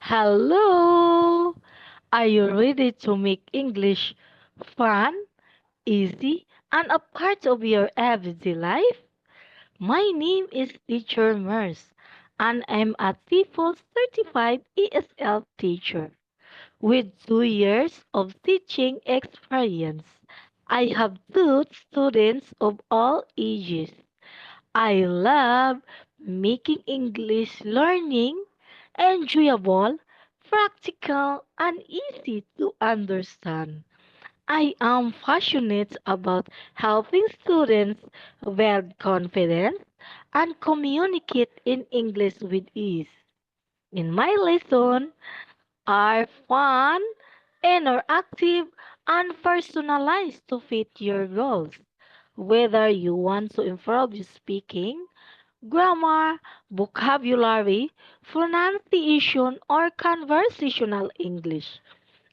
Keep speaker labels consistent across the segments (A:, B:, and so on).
A: Hello! Are you ready to make English fun, easy, and a part of your everyday life? My name is Teacher Mers, and I'm a TEFL certified ESL teacher with 2 years of teaching experience. I have taught students of all ages. I love making English learning enjoyable, practical, and easy to understand. I am passionate about helping students build confidence and communicate in English with ease. In my lesson are fun, interactive, and personalized to fit your goals. Whether you want to improve your speaking, grammar, vocabulary, pronunciation, or conversational English.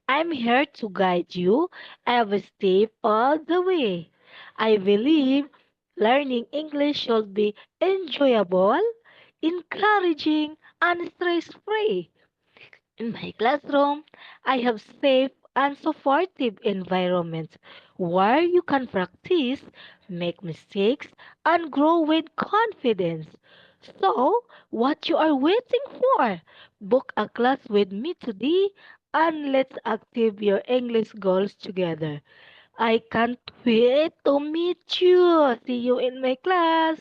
A: I'm here to guide you every step all the way. I believe learning English should be enjoyable, encouraging, and stress free. In my classroom, I have safe and supportive environment where you can practice, make mistakes, and grow with confidence. So, what you are waiting for? Book a class with me today and let's active your English goals together. I can't wait to meet you. See you in my class.